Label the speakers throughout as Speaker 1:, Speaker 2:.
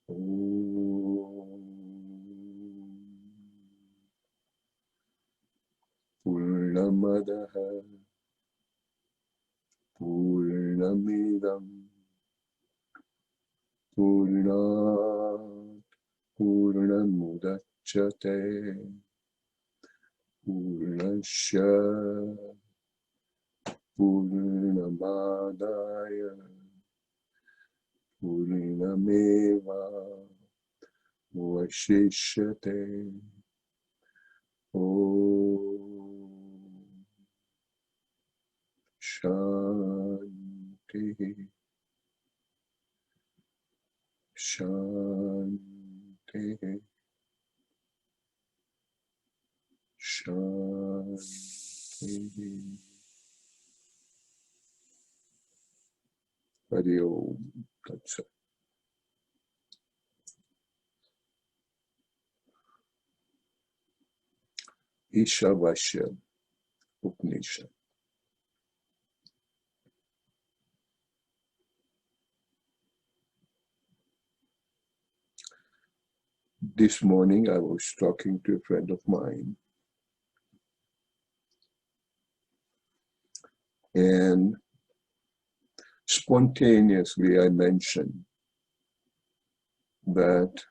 Speaker 1: Purnamadaha Purnamidam Purnat Purnamudachyate Purnasya Purnamadaya Purnameva Vashishyate. Om Shanti Shanti Shanti. Hari Om Tat Sat. Ishavasya Upanishad. This morning I was talking to a friend of mine, and spontaneously I mentioned that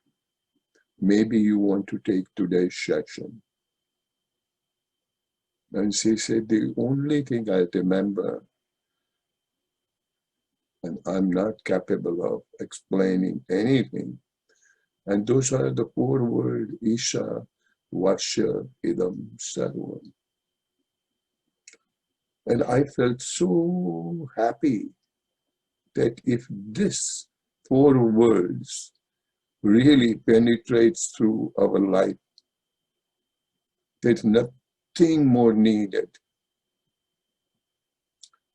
Speaker 1: maybe you want to take today's session. And she said, the only thing I remember, and I'm not capable of explaining anything, and those are the 4 words, Isha, Vasya, Idam, Sarvam. And I felt so happy that if this 4 words really penetrates through our life, there's nothing more needed.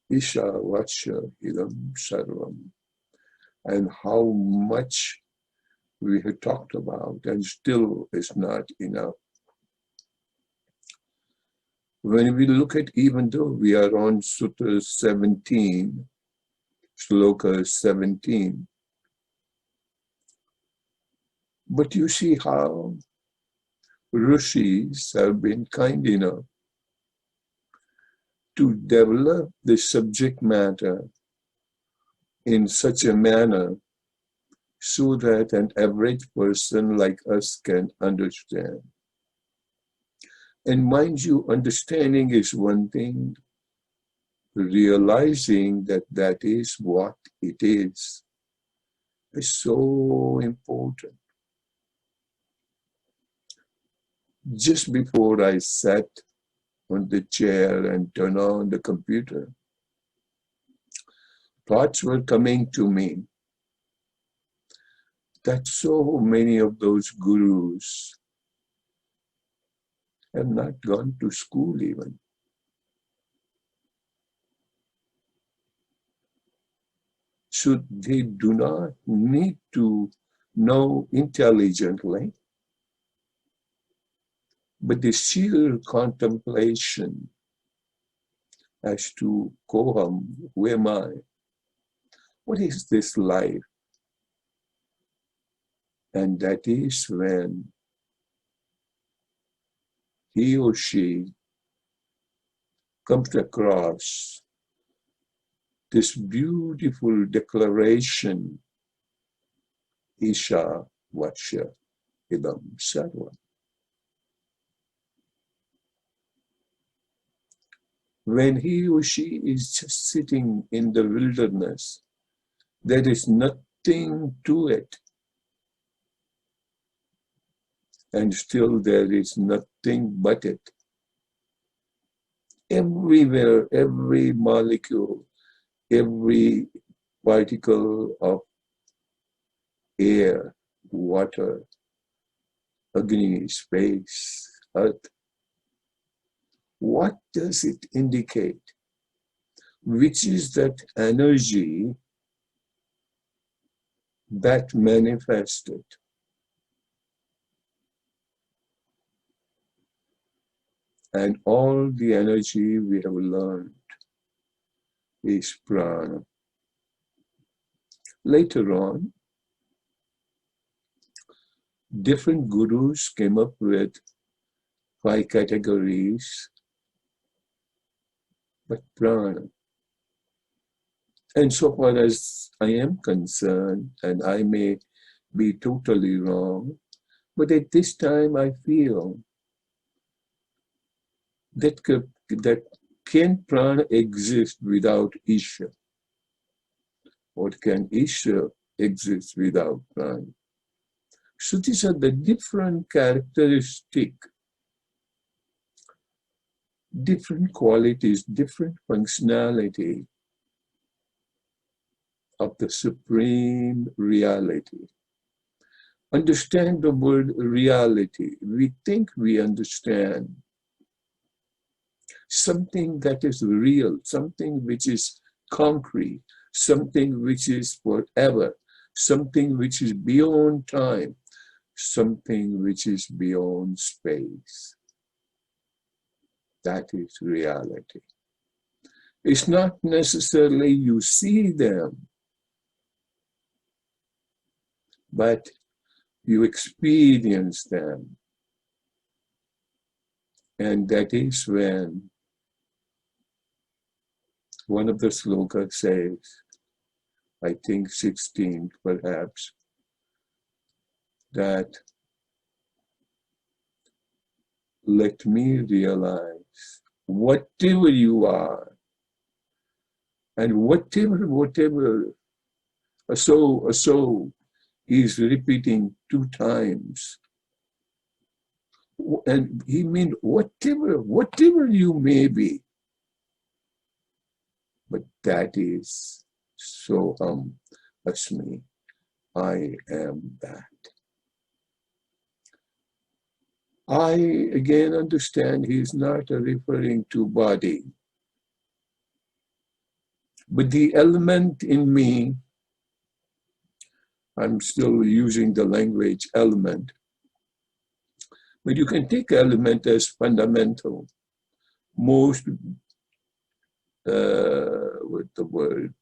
Speaker 1: Isha, Vasya, Idam, Sarvam. And how much we have talked about and still is not enough. When we look at, even though we are on Sutta 17, Shloka 17, but you see how Rishis have been kind enough to develop the subject matter in such a manner so that an average person like us can understand. And mind you, understanding is one thing, realizing that that is what it is so important. Just before I sat on the chair and turned on the computer, thoughts were coming to me that so many of those gurus have not gone to school even. So they do not need to know intelligently, but the sheer contemplation as to Koham, who am I? What is this life? And that is when he or she comes across this beautiful declaration, Isha Vasya Idam Sarvam. When he or she is just sitting in the wilderness, there is nothing to it. And still there is nothing but it. Everywhere, every molecule, every particle of air, water, Agni, space, earth. What does it indicate? Which is that energy that manifested? And all the energy we have learned is prana. Later on, different gurus came up with 5 categories, but prana. And so far as I am concerned, and I may be totally wrong, but at this time I feel that can prana exist without Isha? Or can Isha exist without prana? So these are the different characteristics, different qualities, different functionality of the supreme reality. Understand the word reality. We think we understand something that is real, something which is concrete, something which is forever, something which is beyond time, something which is beyond space. That is reality. It's not necessarily you see them, but you experience them. And that is when one of the slokas says, I think 16th perhaps, that let me realize whatever you are and whatever a soul is repeating 2 times. And he means whatever you may be. But that is so asmi. I am that. I again understand he's not referring to body. But the element in me, I'm still using the language element, but you can take element as fundamental. Most, with the word,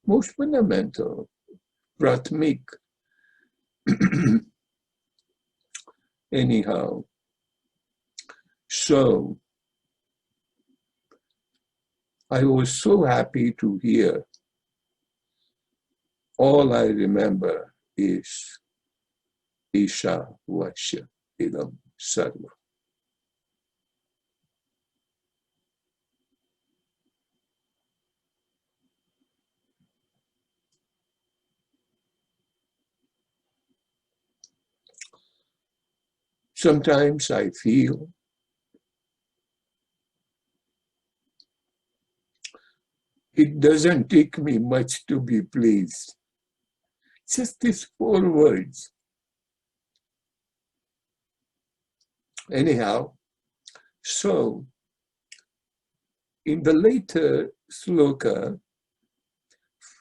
Speaker 1: most fundamental, pratmik. Anyhow, so I was so happy to hear. All I remember is Ishavasya idam sarva. Sometimes I feel it doesn't take me much to be pleased. Just these 4 words. Anyhow, so in the later sloka,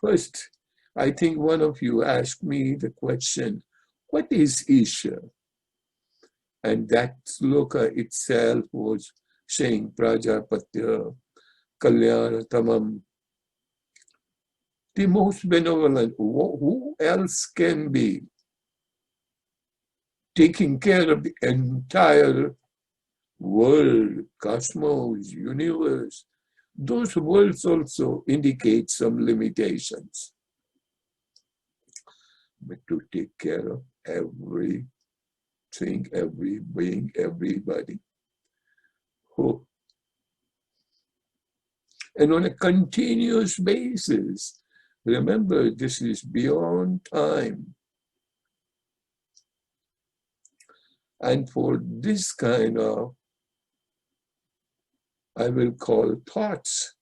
Speaker 1: first, I think one of you asked me the question, what is Isha? And that sloka itself was saying Prajapatya, Kalyanatamam, the most benevolent. Who else can be taking care of the entire world, cosmos, universe? Those words also indicate some limitations. But to take care of everything, every being, everybody. Oh. And on a continuous basis, remember, this is beyond time. And for this kind of, I will call thoughts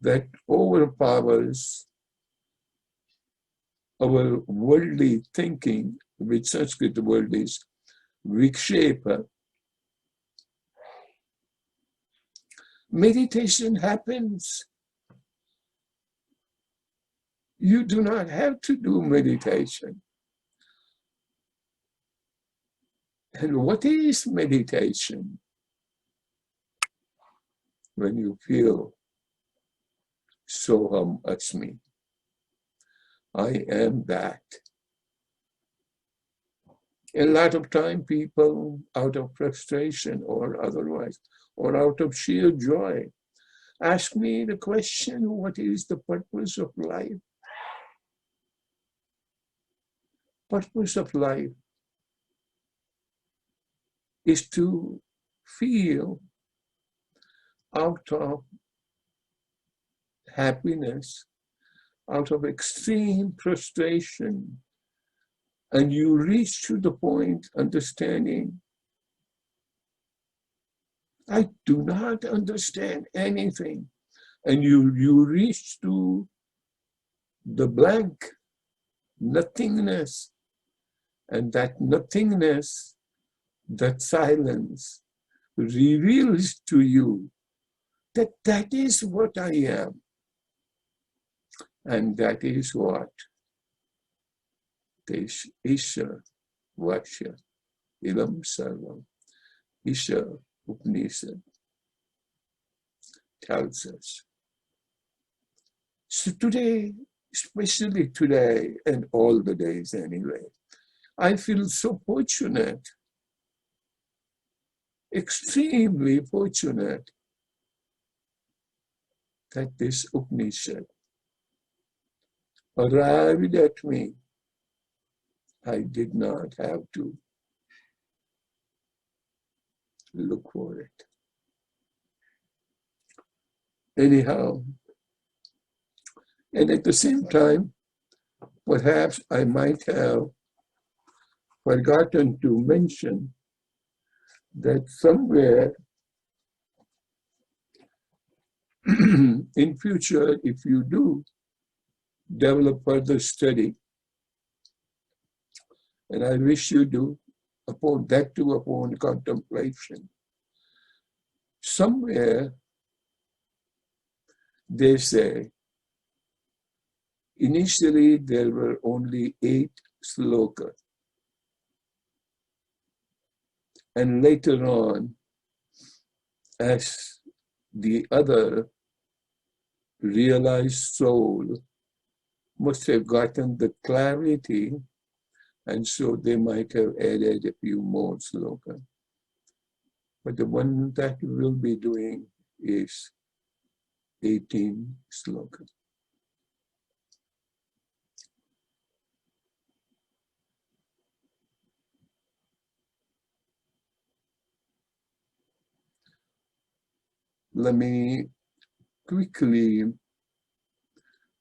Speaker 1: that overpowers our worldly thinking, which Sanskrit word is vikshepa. Meditation happens. You do not have to do meditation. And what is meditation? When you feel Soham Asmi, I am that. A lot of time people, out of frustration or otherwise, or out of sheer joy, ask me the question, what is the purpose of life? Purpose of life is to feel out of happiness, out of extreme frustration, and you reach to the point understanding, I do not understand anything. And you reach to the blank, nothingness, and that nothingness, that silence, reveals to you that that is what I am. And that is what this Ishavasya, Ilam Sarvam, Isha Upanishad tells us. So today, especially today, and all the days anyway, I feel so fortunate, extremely fortunate, that this Upanishad arrived at me. I did not have to look for it. Anyhow, and at the same time, perhaps I might have forgotten to mention that somewhere in future, if you do develop further study, and I wish you do, upon that too, upon contemplation, somewhere they say, initially there were only 8 slokas, and later on, as the other realized soul must have gotten the clarity, and so they might have added a few more slokas. But the one that we'll be doing is 18 slokas. Let me quickly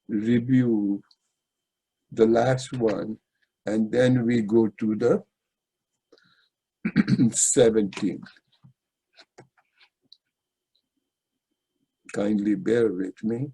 Speaker 1: review the last one, and then we go to the 17th. Kindly bear with me.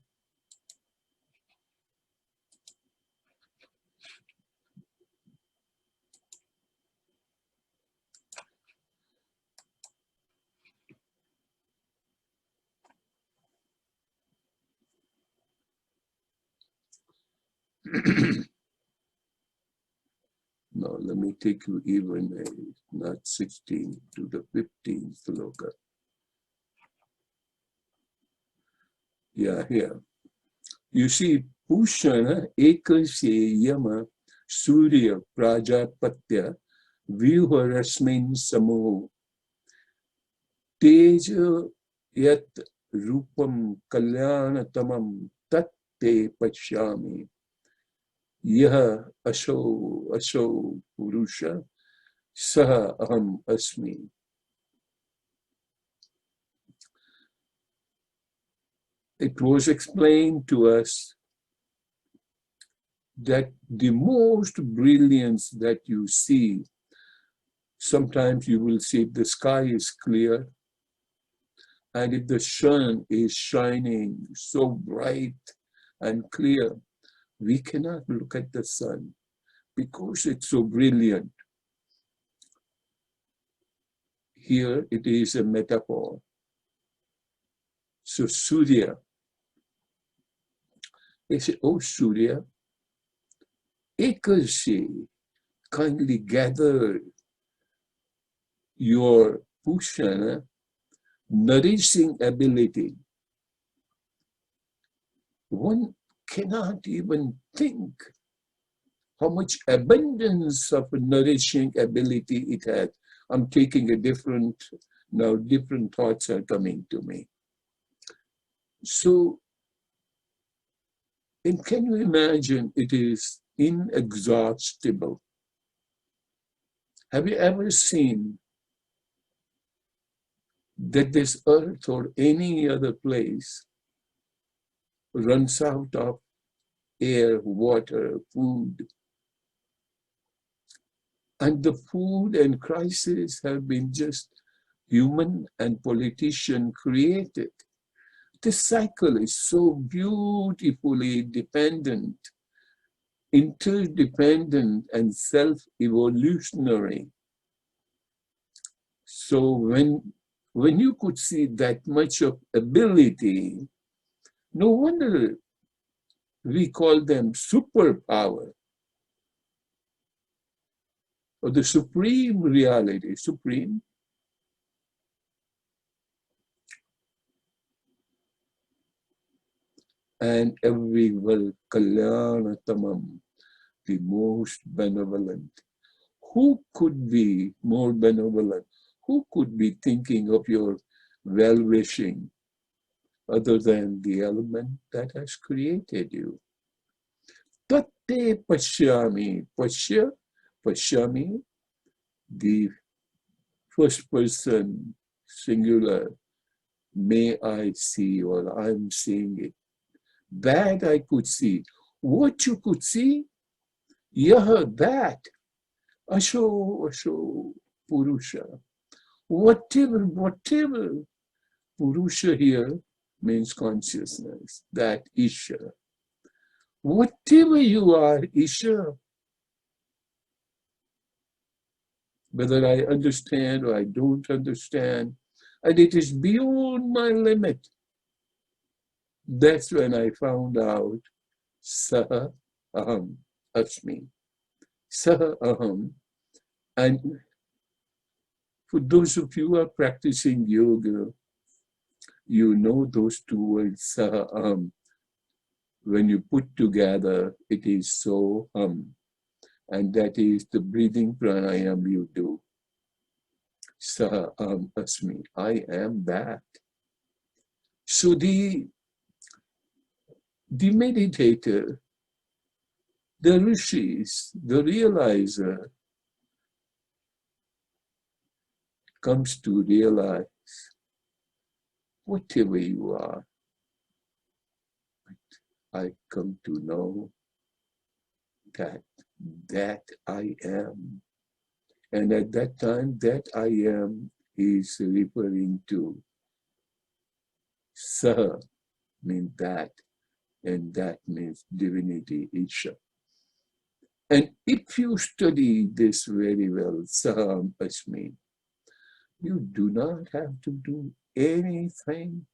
Speaker 1: Now, let me take you even, not 16, to the 15th sloka. Yeah, here. You see, Pushana Ekasya Yama Surya Prajapatya Vyuharasmin Samo Teja Yat Rupam Kalyanatamam Tatte Pachyami Yaha Asho Purusha Saha Aham Asmi. It was explained to us that the most brilliance that you see, sometimes you will see if the sky is clear, and if the sun is shining so bright and clear, we cannot look at the sun because it's so brilliant. Here it is a metaphor. So Surya, they say, oh Surya, Ekasi, kindly gather your pushana, nourishing ability. One cannot even think how much abundance of nourishing ability it has. I'm taking a different thoughts are coming to me. So, and can you imagine it is inexhaustible? Have you ever seen that this earth or any other place runs out of air, water, food? And the food and crisis have been just human and politician created. This cycle is so beautifully dependent, interdependent, and self-evolutionary. So when you could see that much of ability, no wonder we call them superpower, or the supreme reality, supreme. And every Kalyanatamam, the most benevolent. Who could be more benevolent? Who could be thinking of your well-wishing other than the element that has created you? Tatte Pashyami. Pashyami, the first person singular. May I see, or I'm seeing it. That I could see. What you could see? That. Asho, Purusha. Whatever. Purusha here means consciousness. That Isha. Whatever you are, Isha. Whether I understand or I don't understand, and it is beyond my limit. That's when I found out Saha Aham, Asmi. Saha Aham. And for those of you who are practicing yoga, you know those two words, Saha Aham. When you put together, it is so hum. And that is the breathing pranayam you do. Saha Aham Asmi. I am that. So the meditator, the rishis, the realizer, comes to realize whatever you are, I come to know that I am. And at that time, that I am is referring to Saha, means that, and that means divinity, Isha. And if you study this very well, Saham Asmi, you do not have to do anything.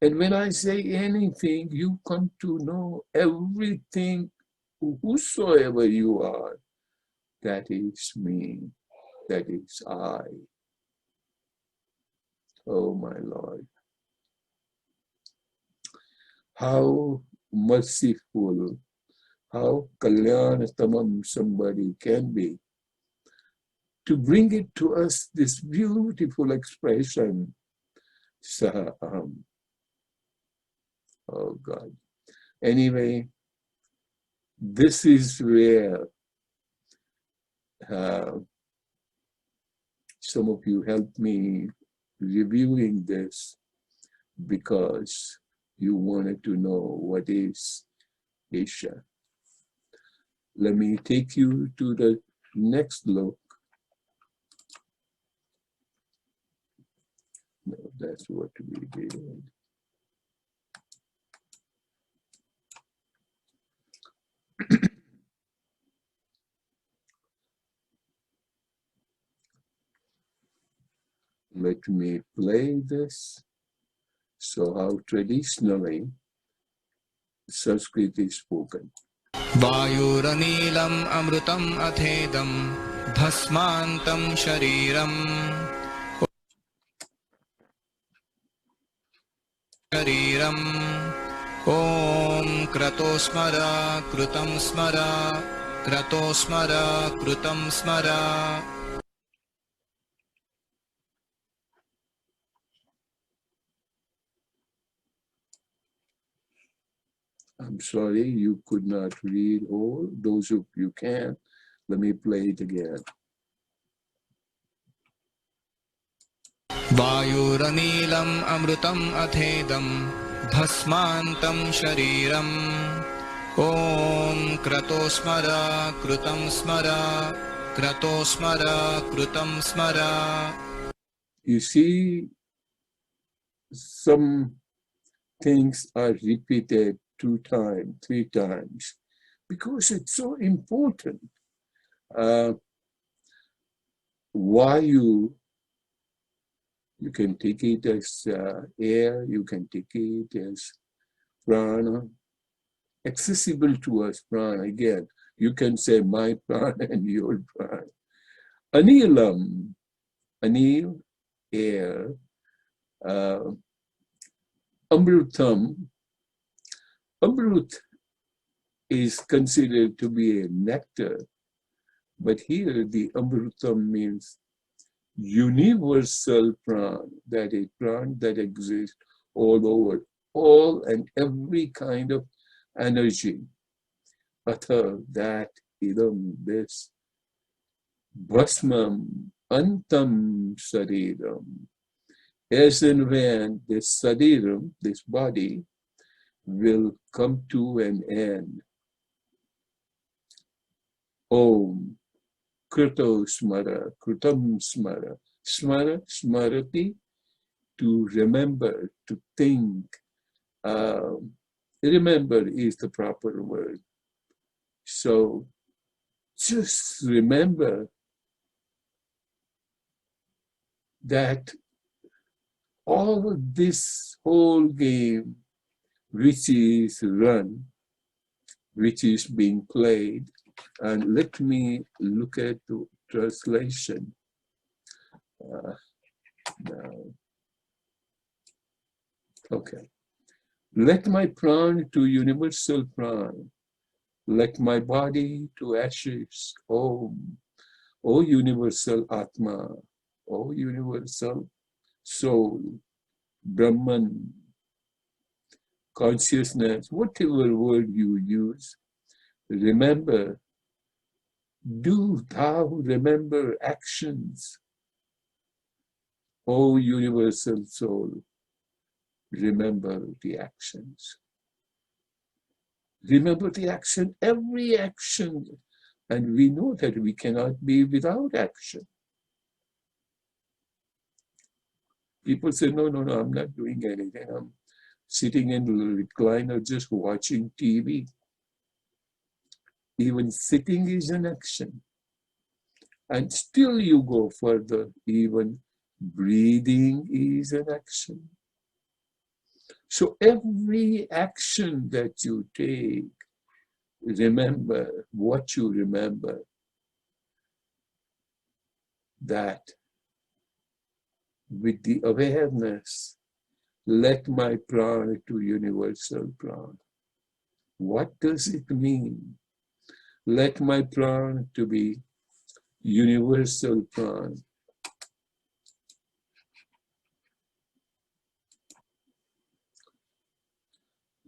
Speaker 1: And when I say anything, you come to know everything, whosoever you are, that is me, that is I. Oh my Lord. How merciful, how Kalyanatamam somebody can be, to bring it to us, this beautiful expression, Saha Aham. Oh God. Anyway, this is where some of you helped me reviewing this because you wanted to know what is Isha. Let me take you to the next look. No, that's what we did. Let me play this. So how traditionally Sanskrit is spoken.
Speaker 2: Vayuranilam amrutam athedam bhasmantam shariram Om क्रतो स्मर कृतं स्मर क्रतो स्मर कृतं स्मर.
Speaker 1: I'm sorry you could not read all. Those of you can, let me play it again.
Speaker 2: वायुरनीलम् अमृतम् अथेदम् भस्मान्तं शरीरम्. ॐ क्रतो स्मर कृतं स्मर क्रतो स्मर कृतं स्मर.
Speaker 1: You see, some things are repeated 2 times, 3 times, because it's so important. Why you can take it as air, you can take it as prana, accessible to us, prana. Again, you can say my prana and your prana. Anilam, anil, air, amrutam. Amrut is considered to be a nectar, but here the amrutam means universal prana, that is prana that exists all over, all and every kind of energy. Atha, that, idam, this, bhasmam, antam sariram. As and when this sariram, this body, will come to an end. Om, krito smara, kritam smara. Smara, smarati, to remember, to think. Remember is the proper word. So just remember that all of this whole game, which is run, which is being played, and let me look at the translation now. Okay. Let my prana to universal prana, let my body to ashes. Om, O universal Atma, O universal soul, Brahman, consciousness, whatever word you use, remember, do thou remember actions. O universal soul, remember the actions. Remember the action, every action. And we know that we cannot be without action. People say, no, I'm not doing anything. I'm sitting in the recliner just watching TV. Even sitting is an action. And still you go further. Even breathing is an action. So every action that you take, remember what you remember, that with the awareness, let my prana to universal prana. What does it mean? Let my prana to be universal prana.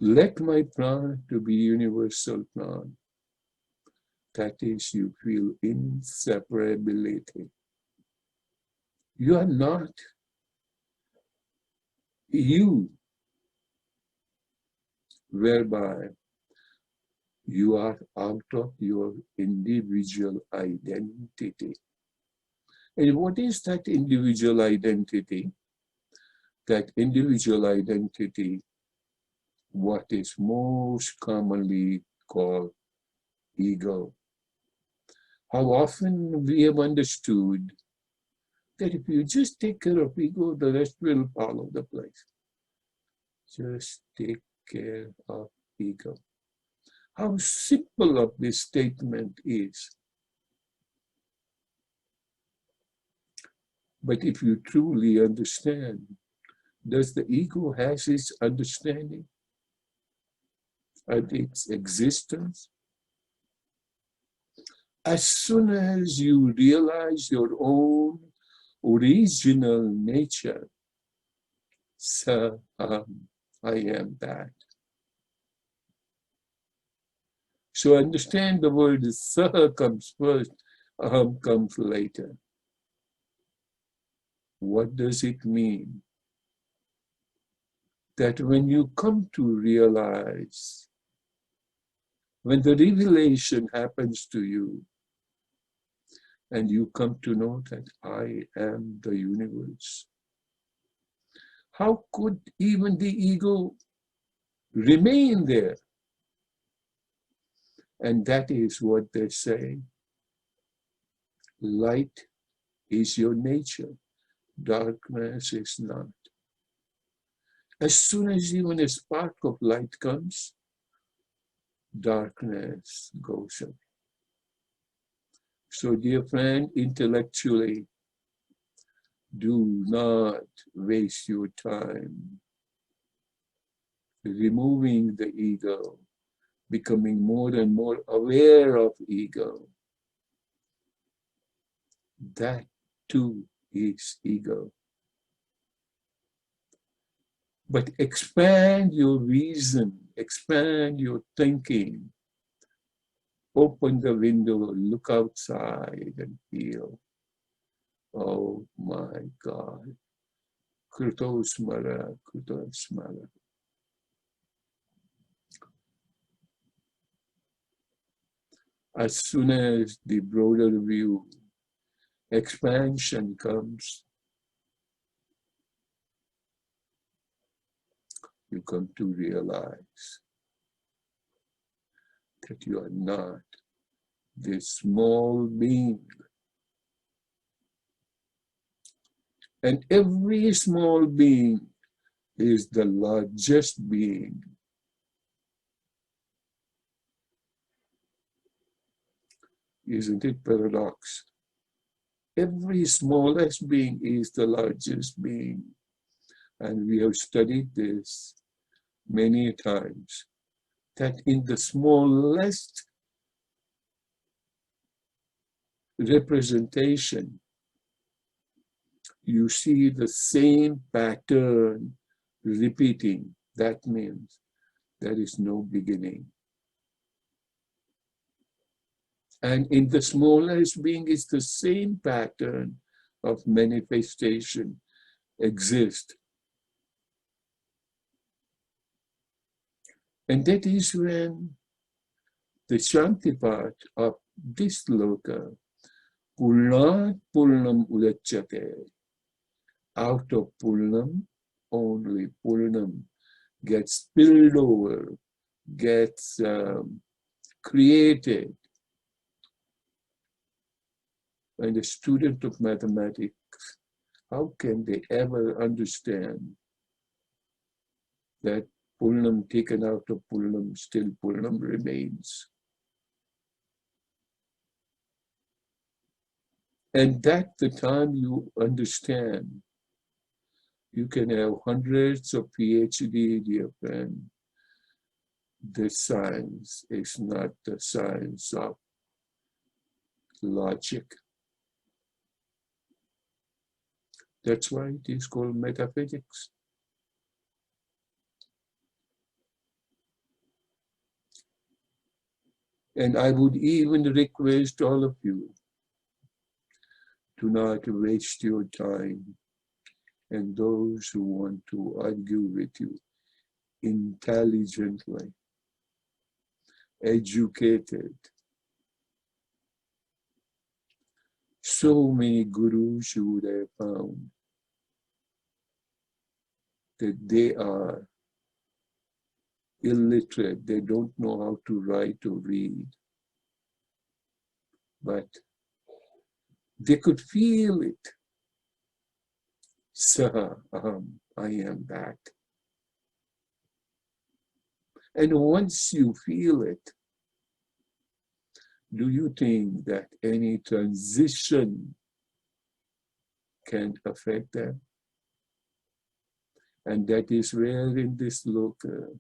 Speaker 1: Let my prana to be universal prana. That is, you feel inseparability. You are not you, whereby you are out of your individual identity. And what is that individual identity? That individual identity, what is most commonly called ego. How often we have understood that if you just take care of ego, the rest will fall into place. Just take care of ego. How simple of this statement is. But if you truly understand, does the ego has its understanding? at its existence. As soon as you realize your own original nature, Saham, I am that. So understand the word Saha comes first, Aham comes later. What does it mean? That when you come to realize, when the revelation happens to you, and you come to know that I am the universe, how could even the ego remain there? And that is what they say. Light is your nature, darkness is not. As soon as even a spark of light comes, darkness goes away. So, dear friend, intellectually, do not waste your time removing the ego, becoming more and more aware of ego. That too is ego. But expand your reason, expand your thinking. Open the window, look outside and feel, oh my God, Krutosmara, Krutosmara. As soon as the broader view, expansion comes, you come to realize that you are not this small being. And every small being is the largest being. Isn't it paradox? Every smallest being is the largest being. And we have studied this many times, that in the smallest representation, you see the same pattern repeating. That means there is no beginning. And in the smallest being is the same pattern of manifestation exist. And that is when the Shanti part of this loka, Purnat Purnam Udachyate, out of Purnam, only Purnam gets spilled over, gets created. And a student of mathematics, how can they ever understand that Purnam taken out of Purnam, still Purnam remains? And that the time you understand, you can have hundreds of PhD, dear friend. The science is not the science of logic. That's why it is called metaphysics. And I would even request all of you, do not waste your time. And those who want to argue with you intelligently, educated. So many gurus you would have found that they are illiterate, they don't know how to write or read, but they could feel it. Saha, aham, I am that. And once you feel it, do you think that any transition can affect them? And that is where in this loka,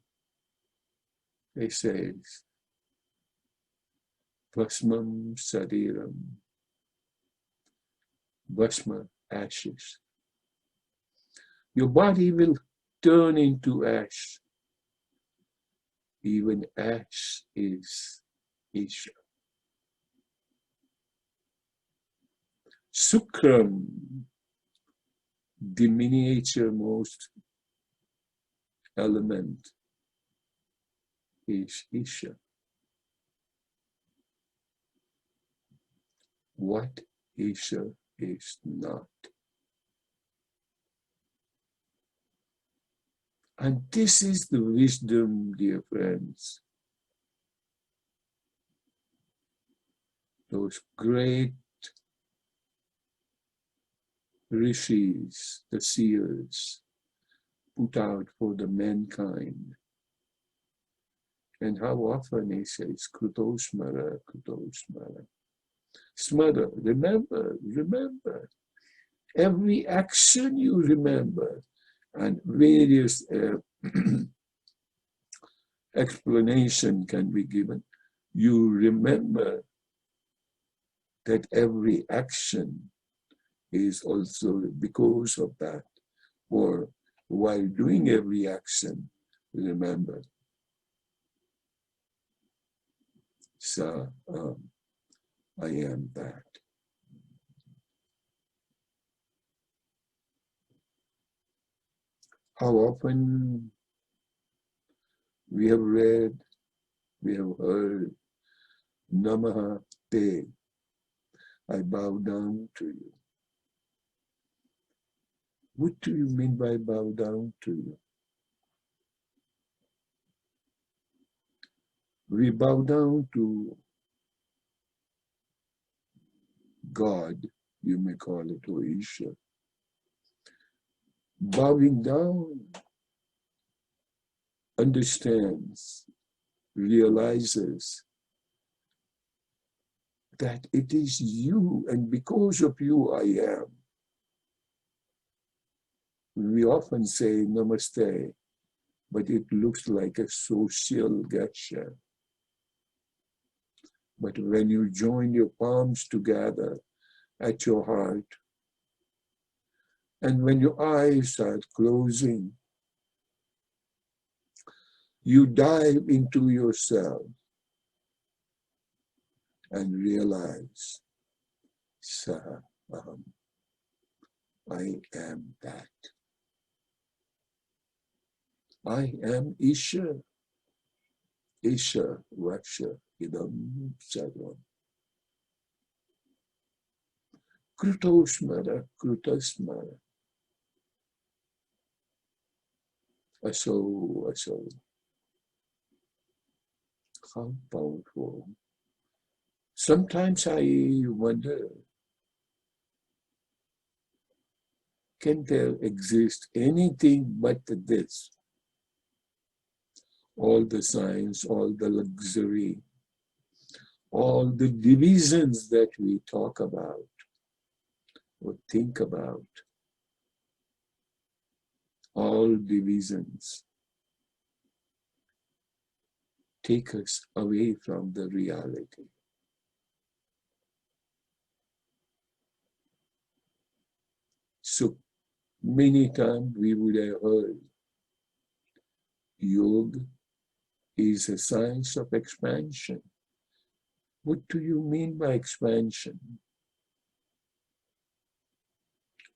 Speaker 1: It says, Bhasmam Sariram, Bhasma, ashes. Your body will turn into ash. Even ash is Isha. Sukram, the miniature most element, is Isha. What Isha is not. And this is the wisdom, dear friends. Those great rishis, the seers, put out for the mankind. And how often he says, Krutosmara, Krutosmara. Smara, remember, remember. Every action you remember. And various explanation can be given. You remember that every action is also because of that. Or while doing every action, remember. So, I am that. How often we have read, we have heard, Namaha Te, I bow down to you. What do you mean by bow down to you? We bow down to God, you may call it, or Isha. Bowing down understands, realizes that it is you, and because of you I am. We often say namaste, but it looks like a social gesture. But when you join your palms together at your heart, and when your eyes start closing, you dive into yourself and realize, Saha Aham, I am that. I am Isha. Isha Vaksha Idam Sarvam. Krutosmara, Krutasmara. Aso, Aso. How powerful. Sometimes I wonder, can there exist anything but this? All the science, all the luxury, all the divisions that we talk about or think about, all divisions take us away from the reality. So many times we would have heard yoga is a science of expansion. What do you mean by expansion?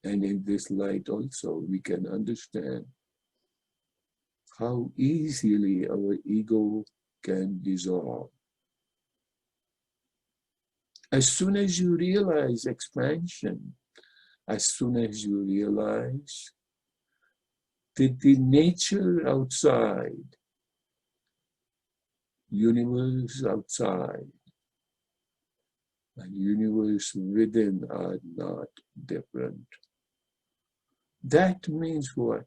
Speaker 1: And in this light also, we can understand how easily our ego can dissolve. As soon as you realize expansion, as soon as you realize that the nature outside, universe outside, and universe within are not different. That means what?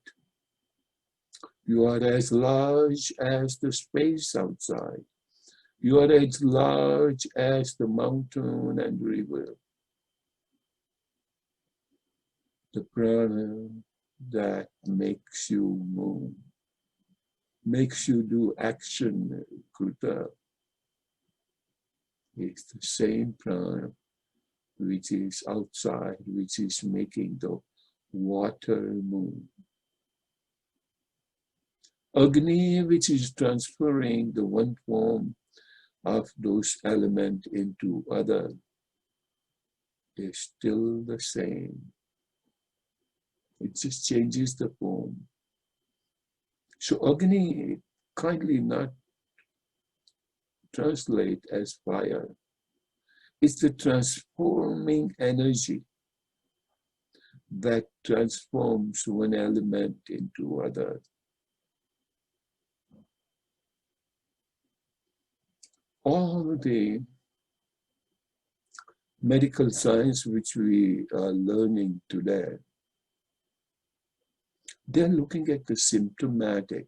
Speaker 1: You are as large as the space outside. You are as large as the mountain and river. The prana that makes you move. makes you do action, kruta, is the same prana which is outside, which is making the water move. Agni, which is transferring the one form of those elements into other, is still the same. It just changes the form. So Agni kindly not translate as fire. It's the transforming energy that transforms one element into other. All the medical science which we are learning today, they're looking at the symptomatic.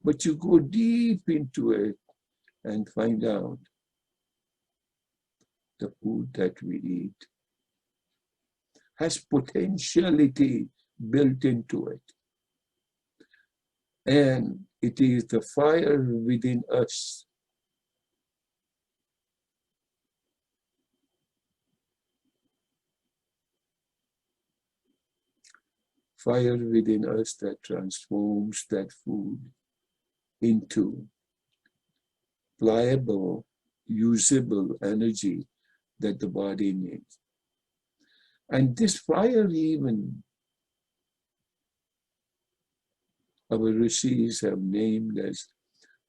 Speaker 1: But you go deep into it and find out the food that we eat has potentiality built into it. And it is the fire within us that transforms that food into pliable, usable energy that the body needs. And this fire, even our rishis have named as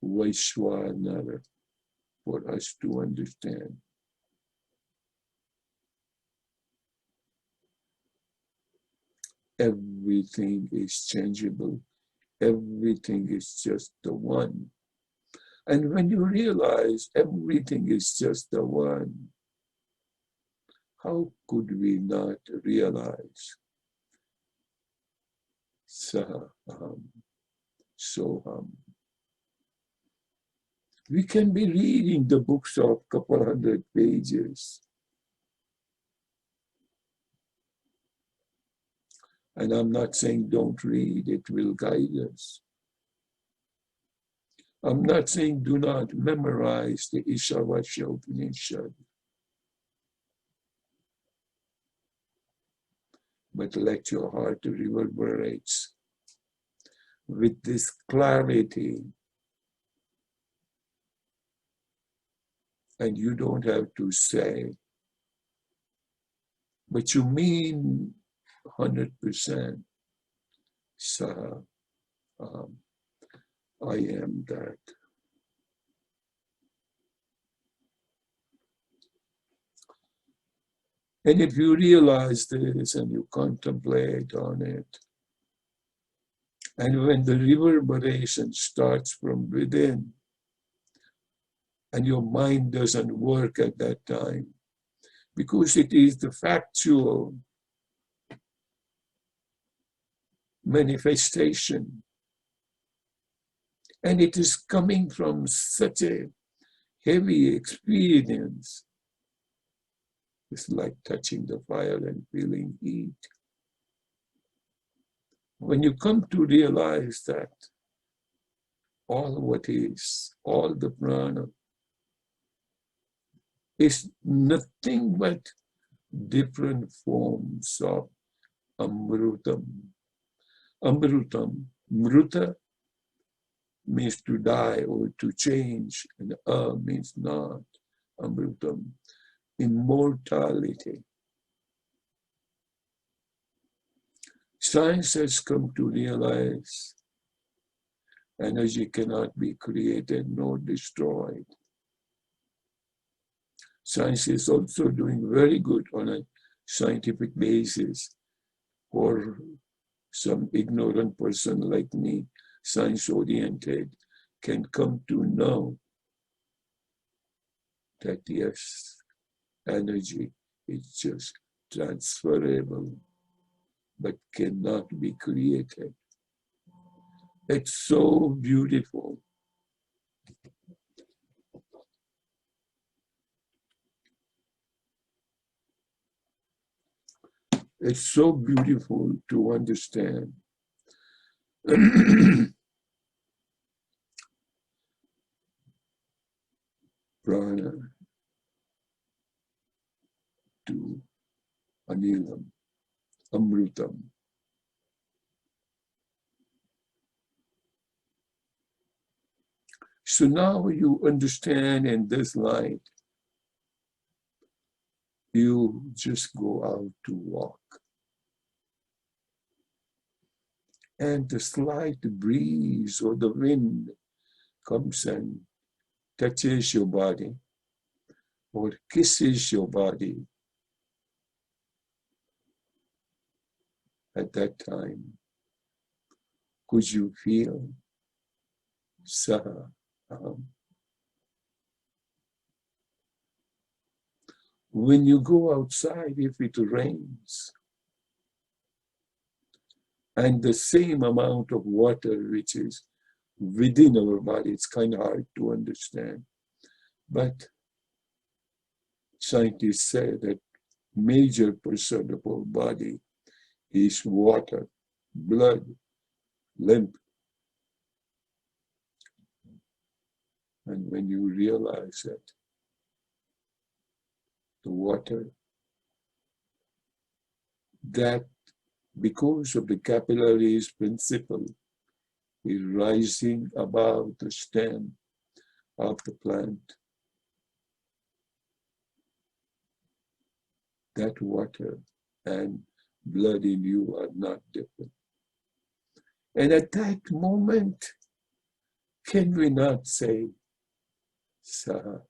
Speaker 1: Vaishwanara for us to understand. Everything is changeable. Everything is just the one. And when you realize everything is just the one, how could we not realize Saham, Soham? We can be reading the books of a couple hundred pages. And I'm not saying don't read, it will guide us. I'm not saying do not memorize the Ishavasya Upanishad. But let your heart reverberate with this clarity. And you don't have to say, but you mean 100%. So, I am that. And if you realize this and you contemplate on it, and when the reverberation starts from within, and your mind doesn't work at that time, because it is the factual manifestation. And it is coming from such a heavy experience. It's like touching the fire and feeling heat. When you come to realize that all what is, all the prana, is nothing but different forms of amrutam. Amrutam, mruta means to die or to change, and means not. Amrutam, immortality. Science has come to realize energy cannot be created nor destroyed. Science is also doing very good on a scientific basis. For some ignorant person like me, science-oriented, can come to know that yes, energy is just transferable, but cannot be created. It's so beautiful. It's so beautiful to understand. prana to anilam, amrutam. So now you understand in this light, you just go out to walk. And the slight breeze or the wind comes and touches your body or kisses your body. At that time, could you feel Saha? When you go outside, if it rains, and the same amount of water which is within our body, it's kind of hard to understand. But scientists say that major percent of our body is water, blood, lymph. And when you realize that the water, that because of the capillaries principle is rising above the stem of the plant, that water and blood in you are not different. And at that moment, can we not say, Saham,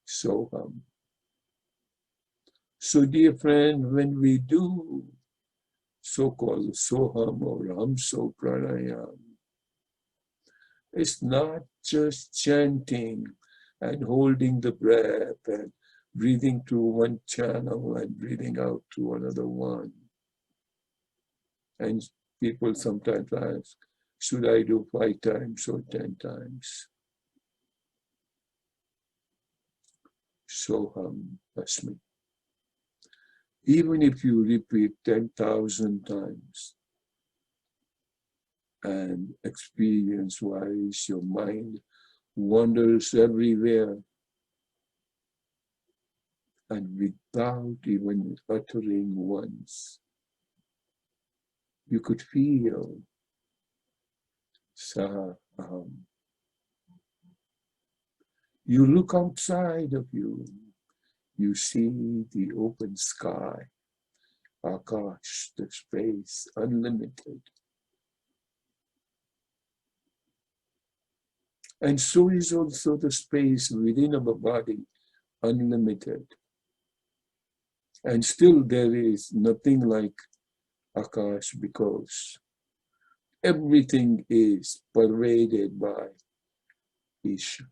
Speaker 1: Soham? So dear friend, when we do so-called Soham or Hamso Pranayam, it's not just chanting and holding the breath and breathing through one channel and breathing out through another one. And people sometimes ask, should I do 5 times or 10 times? Soham Asmi. Even if you repeat 10,000 times, and experience-wise, your mind wanders everywhere, and without even uttering once, you could feel Saham. You look outside of you, you see the open sky, Akash, the space, unlimited. And so is also the space within our body, unlimited. And still there is nothing like Akash because everything is pervaded by Isha.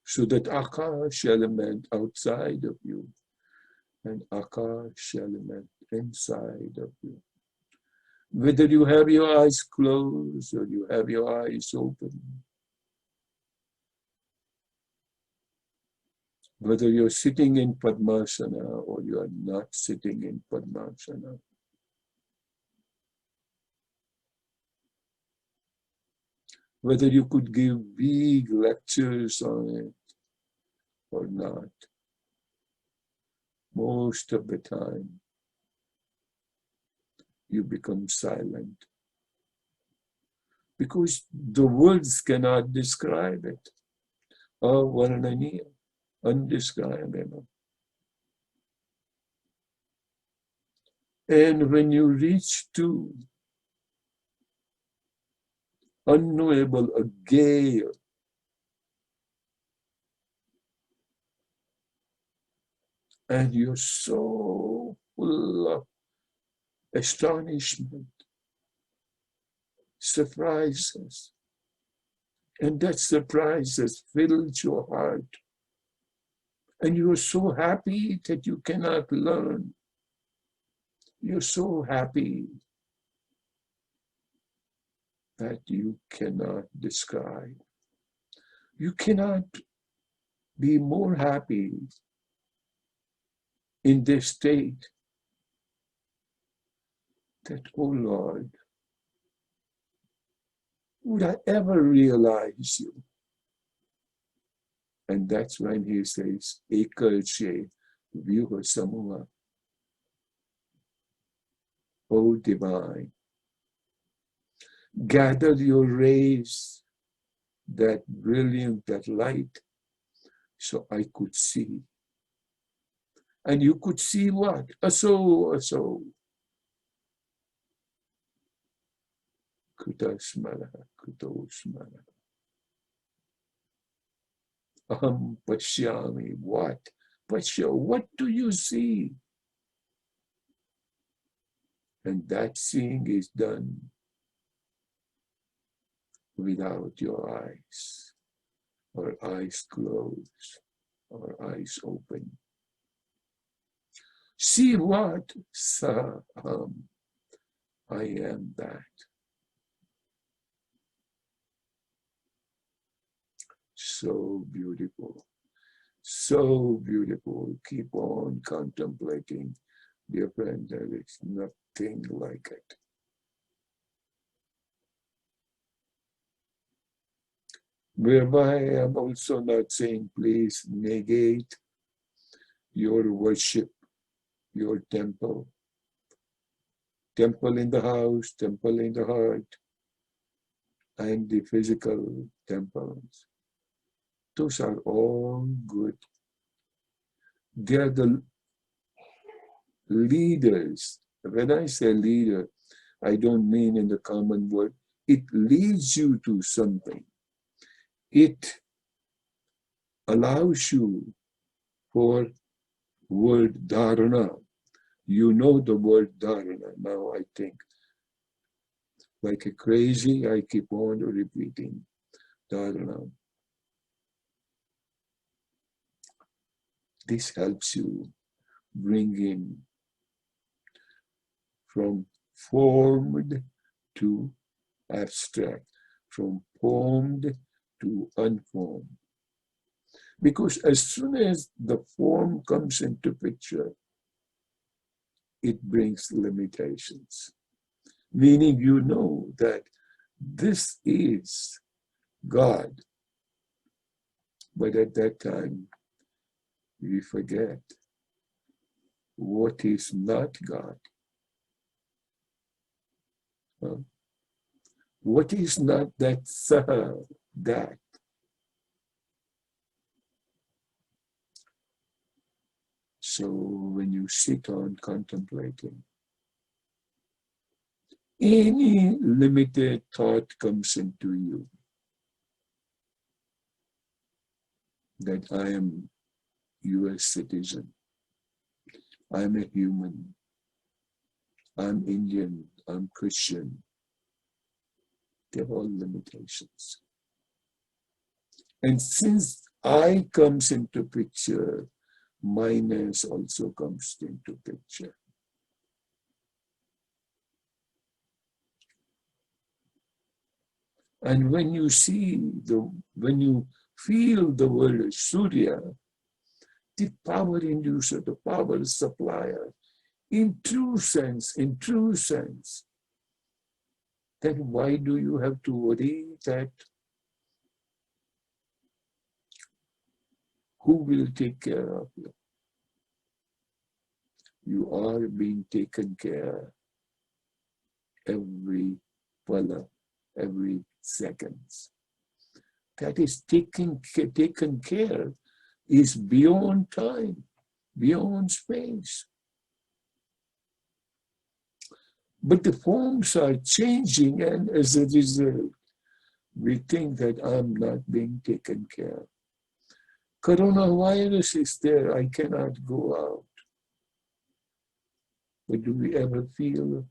Speaker 1: So that Akash element outside of you and Akash element inside of you. Whether you have your eyes closed or you have your eyes open, whether you're sitting in Padmasana or you are not sitting in Padmasana, whether you could give big lectures on it or not, most of the time you become silent because the words cannot describe it. Avarnaniya, undescribable. And when you reach to unknowable, a gale, and you're so full of astonishment, surprises, and that surprise has filled your heart, and you're so happy that you cannot learn. You're so happy that you cannot describe. You cannot be more happy in this state that, oh Lord, would I ever realize you? And that's when he says, Ekalche Vyuha Samuha. O divine, gather your rays, that brilliant, that light, so I could see. And you could see what? Aso, aso. Kutasmara, kutosmara. Aham pashyami. What? Pashya, what do you see? And that seeing is done without your eyes, or eyes closed, or eyes open. See what? Saham. I am that. So beautiful. So beautiful. Keep on contemplating, dear friend. There is nothing like it. Whereby I am also not saying, please negate your worship, your temple. Temple in the house, temple in the heart, and the physical temples. Those are all good. They are the leaders. When I say leader, I don't mean in the common word. It leads you to something. It allows you for word dharana. You know the word dharana. Now I think like a crazy, I keep on repeating dharana. This helps you bring in from formed to abstract, from formed to unformed. Because as soon as the form comes into picture, it brings limitations. Meaning you know that this is God. But at that time, we forget what is not God. What is not that that? So when you sit on contemplating, any limited thought comes into you that I am US citizen, I'm a human, I'm Indian, I'm Christian. They're all limitations. And since I comes into picture, minus also comes into picture. And when you when you feel the word Surya, the power inducer, the power supplier, in true sense, then why do you have to worry that who will take care of you? You are being taken care every pala, every seconds. That is taken care is beyond time, beyond space. But the forms are changing, and as a result, we think that I'm not being taken care. Coronavirus is there, I cannot go out. But do we ever feel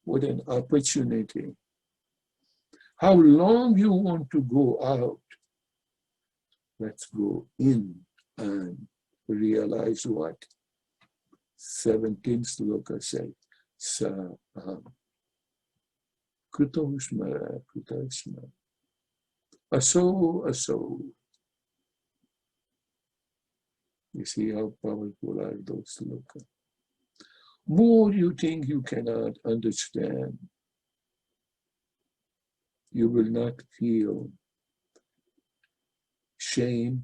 Speaker 1: what an opportunity? How long you want to go out? Let's go in and realize what 17th sloka said. Krutosmara, krutosmara. Aso. You see how powerful are those slokas. More you think you cannot understand, you will not feel shame,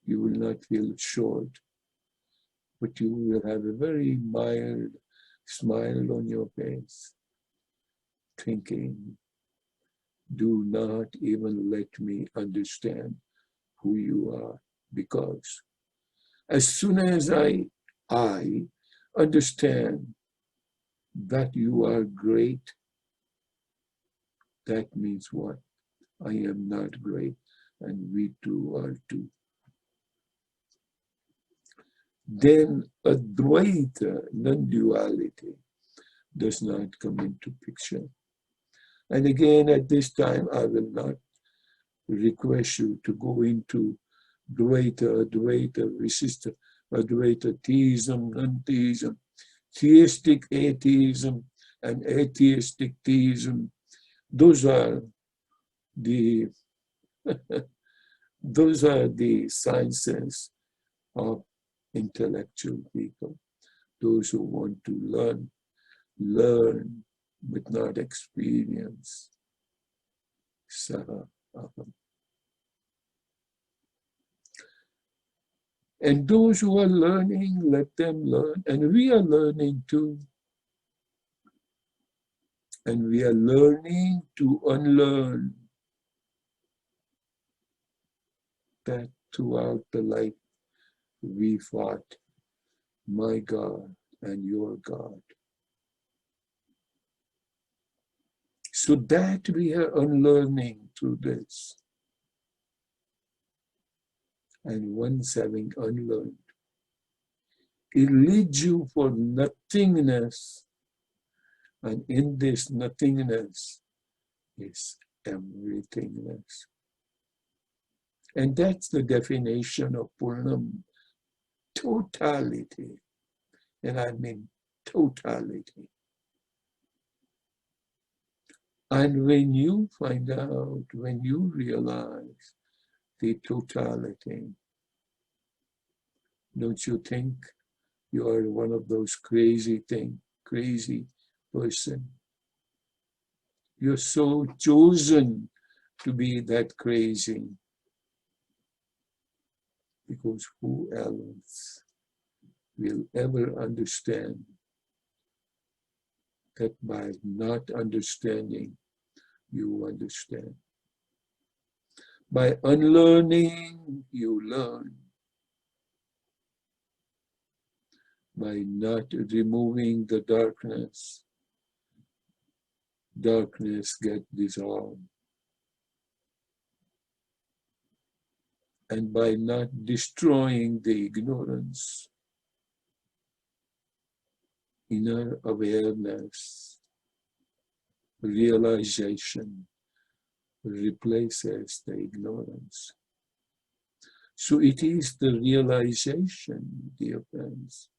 Speaker 1: You will not feel short, but you will have a very mild smile on your face, thinking, do not even let me understand who you are, because as soon as I understand that you are great, that means what? I am not great, and we two are two. Then Advaita, non-duality, does not come into picture. And again, at this time, I will not request you to go into Dvaita, Advaita, Visishta, Advaita, theism, non-theism, theistic atheism, and atheistic theism. Those are the those are the sciences of intellectual people. Those who want to learn, but not experience. Saha aham. And those who are learning, let them learn. And we are learning too. And we are learning to unlearn that throughout the life we fought my God and your God. So that we are unlearning through this. And once having unlearned, it leads you for nothingness. And in this nothingness is everythingness. And that's the definition of Purnam, totality. And I mean totality. And when you find out, when you realize the totality, don't you think you are one of those crazy person? You're so chosen to be that crazy, because who else will ever understand that by not understanding, you understand. By unlearning, you learn. By not removing the darkness, darkness gets dissolved. And by not destroying the ignorance, inner awareness, realization replaces the ignorance. So it is the realization, dear friends,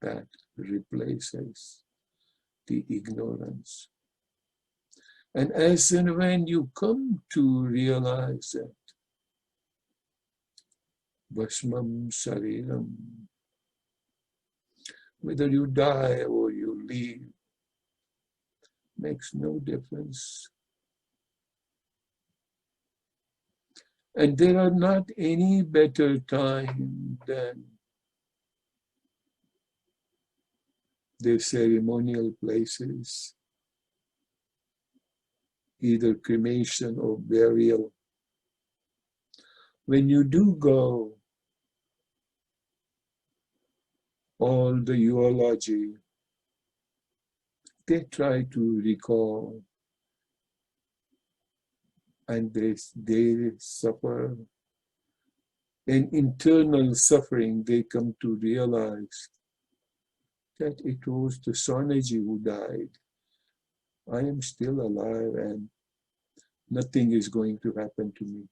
Speaker 1: that replaces the ignorance. And as and when you come to realize that, Bhasmam Sariram, whether you die or you live, makes no difference. And there are not any better time than the ceremonial places, either cremation or burial. When you do go, all the eulogy, they try to recall, and they suffer an internal suffering. They come to realize that it was the Swamiji who died. I am still alive and nothing is going to happen to me.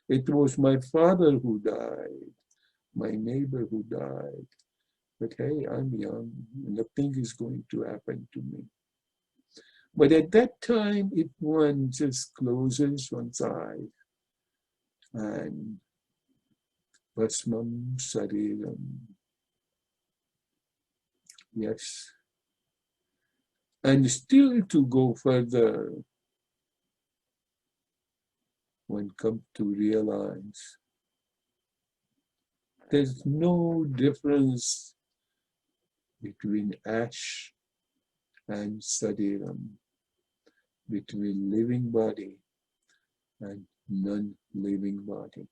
Speaker 1: It was my father who died, my neighbor who died. But hey, I'm young, nothing is going to happen to me. But at that time, if one just closes one's eyes and Bhasmam Sariram, yes. And still to go further, one comes to realize There's no difference between ash and sadiram, between living body and non-living body.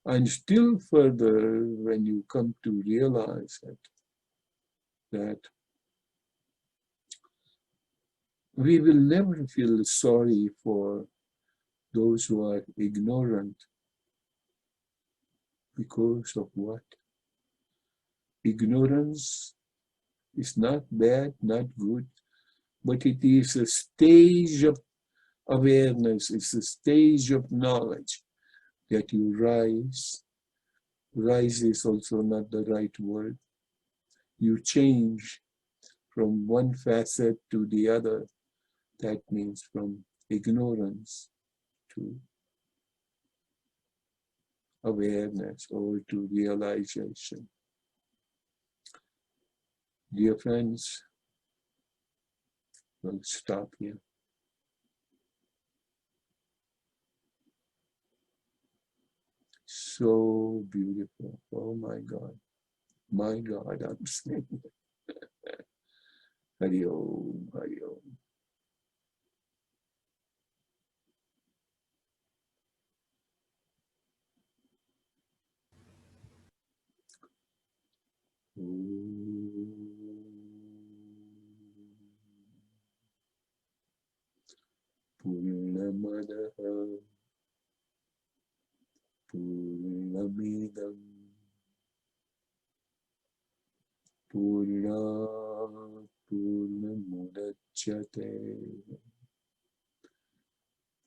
Speaker 1: And still further, when you come to realize that we will never feel sorry for those who are ignorant. Because of what? Ignorance is not bad, not good, but it is a stage of awareness, it's a stage of knowledge that you rise. Rise is also not the right word. You change from one facet to the other. That means from ignorance to awareness or to realization. Dear friends, we'll stop here. So beautiful. Oh my God. My God, I'm saying. Hari Om, Hari Om. Purnamadaha Purnamidam Purnat Purnamudachyate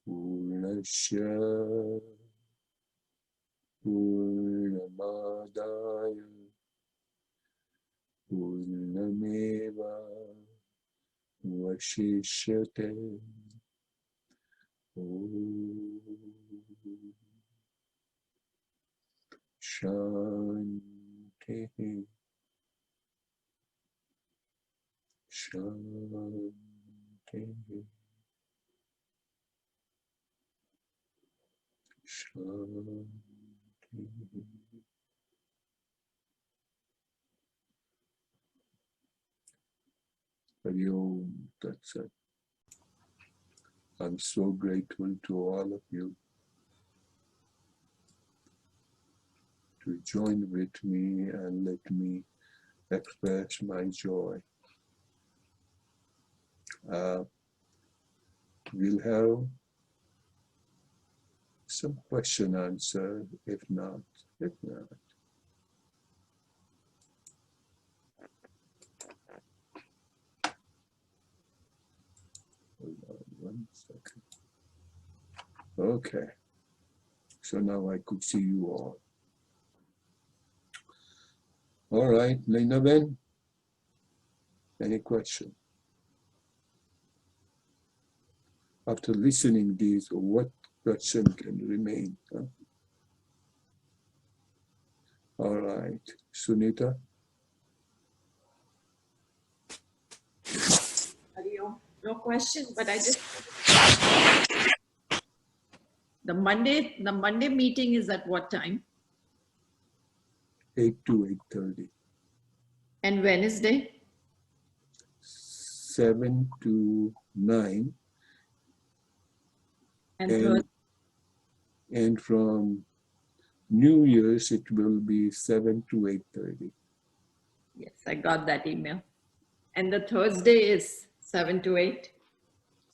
Speaker 1: Purnasya Purnamadaya Purnameva Vashishyate. Shanti, Shanti, Shanti. Hari Om, that's it. I'm so grateful to all of you to join with me and let me express my joy. We'll have some question answer, if not. Hold on 1 second. Okay, so now I could see you all. All right, Lena Ben, any question? After listening these, what question can remain? Huh? All right, Sunita?
Speaker 3: No question, but I just the Monday meeting is at what time?
Speaker 1: 8 to 8:30.
Speaker 3: And Wednesday?
Speaker 1: 7 to 9. And from New Year's, it will be 7 to 8:30.
Speaker 3: Yes, I got that email. And the Thursday is 7 to 8?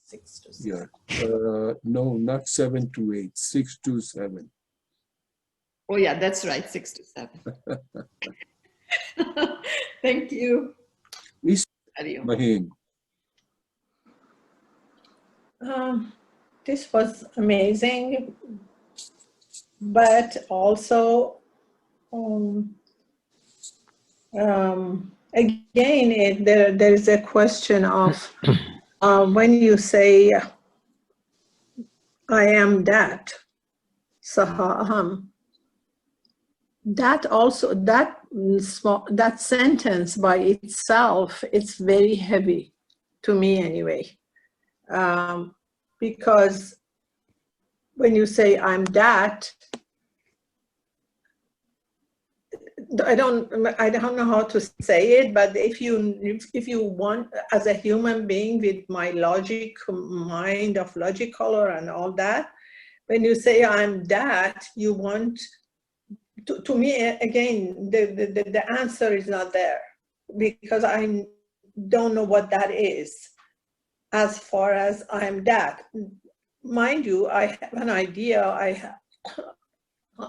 Speaker 3: 6 to 7.
Speaker 1: Yeah. No, not 7 to 8, 6 to 7.
Speaker 3: Oh yeah, that's right, 6 to 7. Thank you.
Speaker 1: Mahin.
Speaker 4: This was amazing, but also again, there is a question of when you say I am that, Sahaham. That also, that sentence by itself, it's very heavy to me anyway, because when you say I'm that, I don't know how to say it, but if you want, as a human being with my logic mind of logic color and all that, when you say I'm that, you want to me again the answer is not there, because I don't know what that is. As far as I'm that, mind you, I have an idea.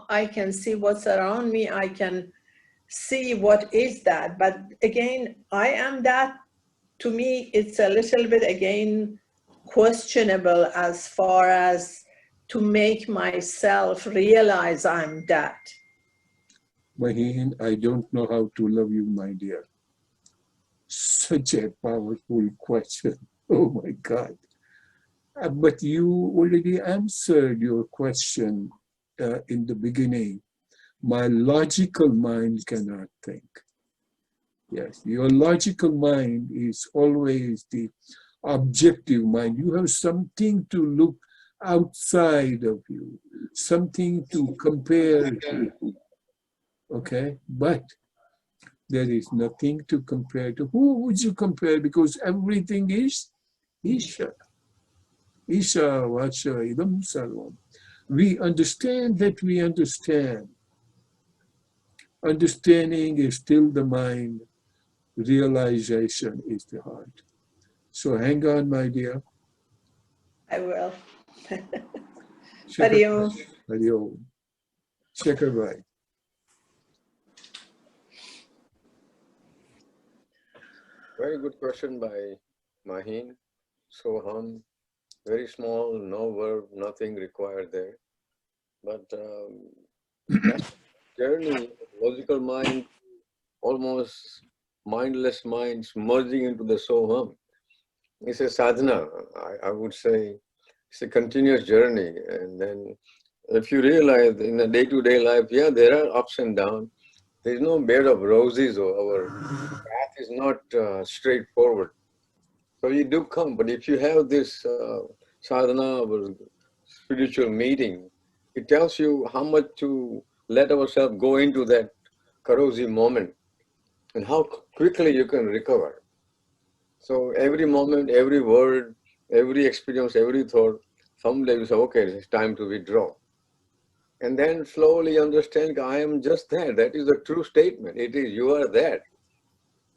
Speaker 4: I can see what's around me. I can see what is that. But again, I am that. To me, it's a little bit, again, questionable as far as to make myself realize I'm that.
Speaker 1: Maheen, I don't know how to love you, my dear. Such a powerful question. Oh my God. But you already answered your question in the beginning. My logical mind cannot think. Yes, your logical mind is always the objective mind. You have something to look outside of you, something to compare to. Okay, but there is nothing to compare to. Who would you compare? Because everything is Isha. Ishavasya idam sarvam. We understand that we understand. Understanding is still the mind. Realization is the heart. So hang on, my dear.
Speaker 4: I will. Hari Om.
Speaker 1: Hari Om. Shekharbai.
Speaker 5: Very good question by Maheen. Soham, very small, no verb, nothing required there. But that journey, logical mind, almost mindless minds merging into the Soham, it's a sadhana. I would say it's a continuous journey. And then if you realize in a day-to-day life, yeah, there are ups and downs. There's no bed of roses, or our path is not straightforward. So you do come, but if you have this sadhana or spiritual meeting, it tells you how much to let ourselves go into that corrosive moment and how quickly you can recover. So every moment, every word, every experience, every thought, someday you say, okay, it's time to withdraw. And then slowly understand, I am just that. That is a true statement. It is, you are that.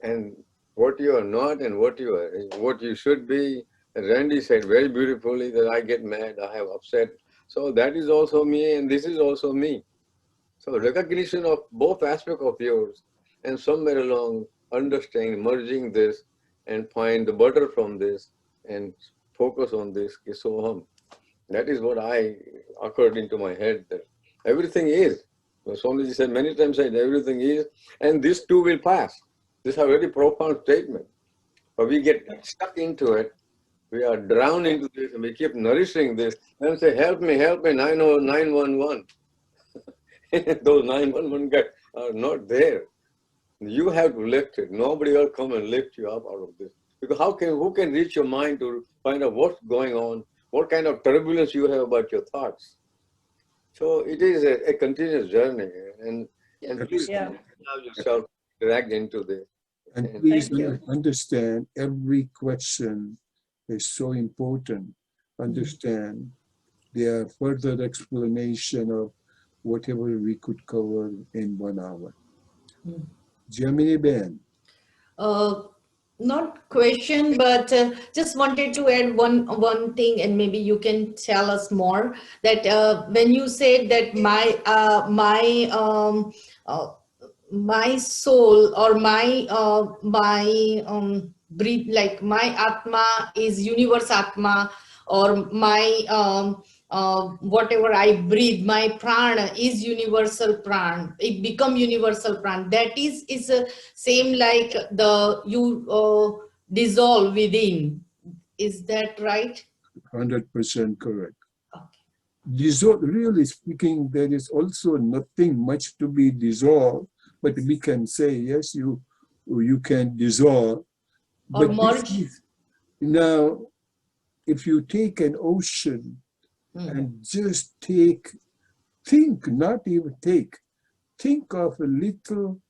Speaker 5: And what you are not and what you are, what you should be. And Randy said very beautifully that I get mad, I have upset. So that is also me and this is also me. So recognition of both aspects of yours and somewhere along understanding, merging this and find the butter from this and focus on this is Soham. That is what occurred into my head, that everything is. Swamiji said many times, said everything is, and this too will pass. This is a very profound statement. But we get stuck into it. We are drowned into this and we keep nourishing this. And say, help me, 911. Those 911 guys are not there. You have to lift it. Nobody will come and lift you up out of this. Because who can reach your mind to find out what's going on, what kind of turbulence you have about your thoughts? So it is a continuous journey, and please allow yourself dragged into this.
Speaker 1: And please understand, every question is so important. Understand, there are further explanation of whatever we could cover in 1 hour. Gemini Ben.
Speaker 6: Not question, but just wanted to add one thing, and maybe you can tell us more. That when you said that my soul or my breathe, like my atma is universe atma, or my whatever I breathe, my prana is universal prana. It become universal prana. That is same like you dissolve within. Is that right?
Speaker 1: 100% correct.
Speaker 6: Okay.
Speaker 1: Dissolve, really speaking, there is also nothing much to be dissolved, but we can say, yes, you can dissolve.
Speaker 6: Or
Speaker 1: but
Speaker 6: merge.
Speaker 1: Now, if you take an ocean and just think of a little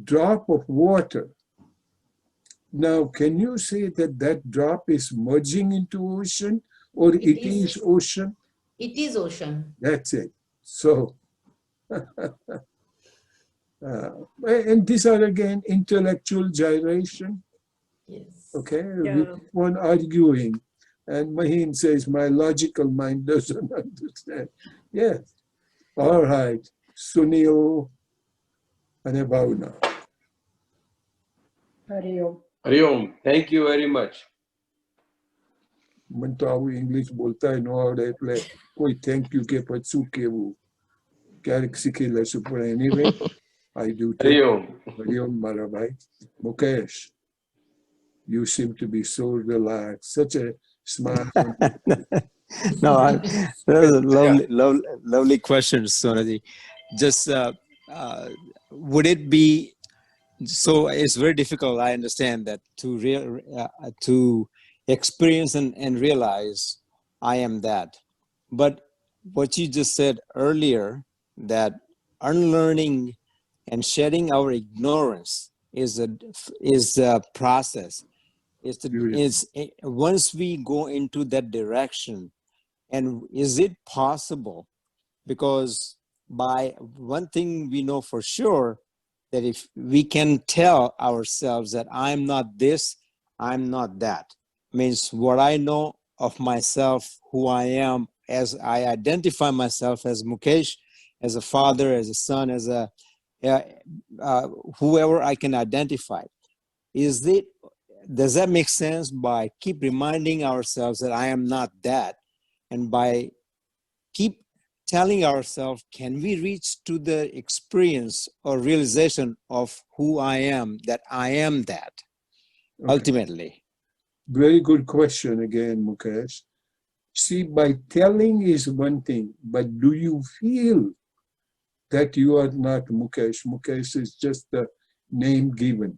Speaker 1: drop of water. Now, can you say that that drop is merging into ocean, or it is ocean?
Speaker 6: It is ocean.
Speaker 1: That's it. So, and these are again intellectual gyration.
Speaker 6: Yes.
Speaker 1: Okay,
Speaker 4: Yeah.
Speaker 1: we keep on arguing, and Maheen says my logical mind doesn't understand. Yes. All right, Sunil and Bhavna.
Speaker 4: Hari Om.
Speaker 7: Hari Om. Thank you very much.
Speaker 1: મને તો આવું English બોલતા ન આવડે એટલે કોઈ thank you કે પછી શું કેવું ક્યારેક શીખી લેશું પણ anyway, I do
Speaker 7: Hari
Speaker 1: take
Speaker 7: Om.
Speaker 1: Hari Om, મારા ભાઈ. Mukesh, you seem to be so relaxed, such a smile.
Speaker 8: No, that was a lovely question, Sonaji. Just would it be so? It's very difficult. I understand that to experience and realize I am that. But what you just said earlier, that unlearning and shedding our ignorance is a process. Once we go into that direction, and is it possible? Because by one thing we know for sure, that if we can tell ourselves that I'm not this, I'm not that, means what I know of myself, who I am, as I identify myself as Mukesh, as a father, as a son, as a whoever I can identify. Does that make sense? By keep reminding ourselves that I am not that, and by keep telling ourselves, can we reach to the experience or realization of who I am, that I am that, ultimately?
Speaker 1: Very good question again, Mukesh. See, by telling is one thing, but do you feel that you are not Mukesh? Mukesh is just the name given.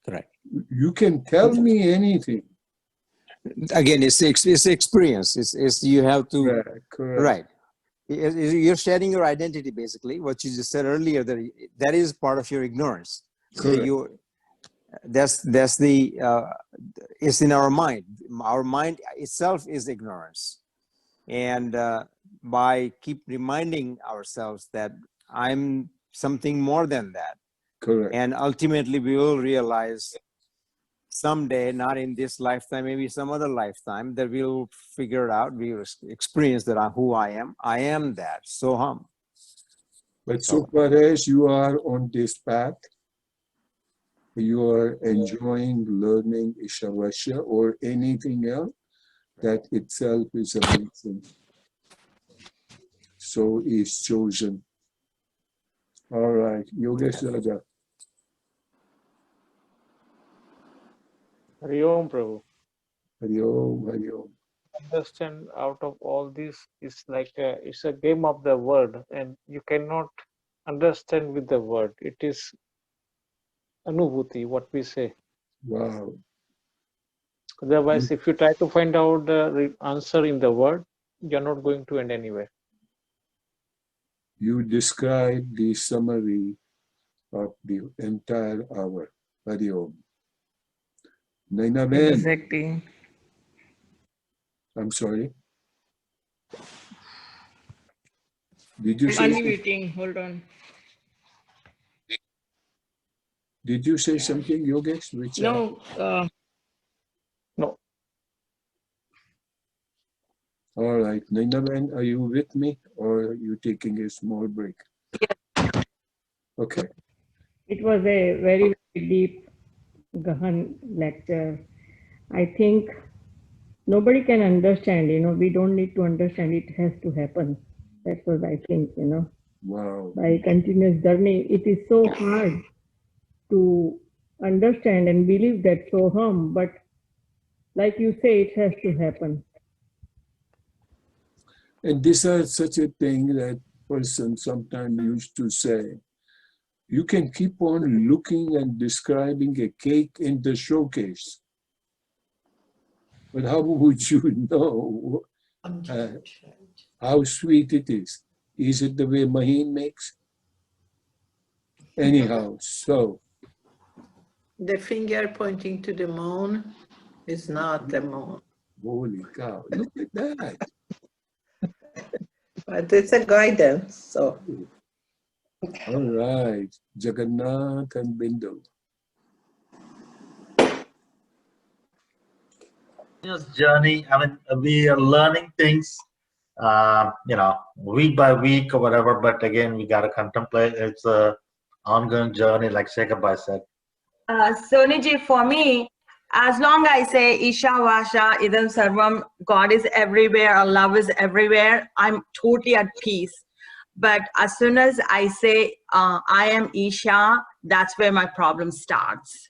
Speaker 8: Correct.
Speaker 1: You can tell me anything.
Speaker 8: Again, it's experience. It's you have to,
Speaker 1: correct.
Speaker 8: Right. You're shedding your identity, basically. What you just said earlier, that is part of your ignorance.
Speaker 1: Correct.
Speaker 8: So that's the it's in our mind. Our mind itself is ignorance, and by keep reminding ourselves that I'm something more than that.
Speaker 1: Correct.
Speaker 8: And ultimately we will realize someday, not in this lifetime, maybe some other lifetime, that we'll figure it out, we'll experience that who I am that. So
Speaker 1: But so far as you are on this path, you are enjoying learning Ishavasya or anything else, that itself is a blessing. So is chosen. All right, Yogesh Raja.
Speaker 9: Hari Om, Prabhu.
Speaker 1: Hari Om, Hari Om.
Speaker 9: Understand out of all this is like it's a game of the word, and you cannot understand with the word. It is anubhuti, what we say.
Speaker 1: Wow.
Speaker 9: Otherwise, if you try to find out the answer in the word, you're not going to end anywhere.
Speaker 1: You describe the summary of the entire hour. Hari Om. Naina Ben.
Speaker 3: Exactly.
Speaker 1: I'm sorry. Did you say?
Speaker 3: Unmuting. Hold on.
Speaker 1: Did you say something, Yogesh? Which
Speaker 3: No.
Speaker 9: No.
Speaker 1: All right, Naina Ben, are you with me, or are you taking a small break?
Speaker 3: Yes.
Speaker 1: Okay.
Speaker 10: It was a very, very deep, Gahan lecture. I think nobody can understand, we don't need to understand, it has to happen. That's what I think,
Speaker 1: Wow.
Speaker 10: By continuous journey, it is so hard to understand and believe that Soham, but like you say, it has to happen.
Speaker 1: And these are such a thing that person sometimes used to say, you can keep on looking and describing a cake in the showcase, but how would you know How sweet it is. Is it the way Maheen makes? Anyhow, so.
Speaker 4: The finger pointing to the moon is not the moon.
Speaker 1: Holy cow, look at that.
Speaker 4: But it's a guidance, so.
Speaker 1: All right, Jagannath and Bindu.
Speaker 11: Journey, I mean, we are learning things, week by week or whatever, but again, we got to contemplate. It's a ongoing journey, like Shekharbai said.
Speaker 12: Soniji, for me, as long as I say Ishavasya, Idam Sarvam, God is everywhere, or love is everywhere, I'm totally at peace. But as soon as I say I am Isha, that's where my problem starts,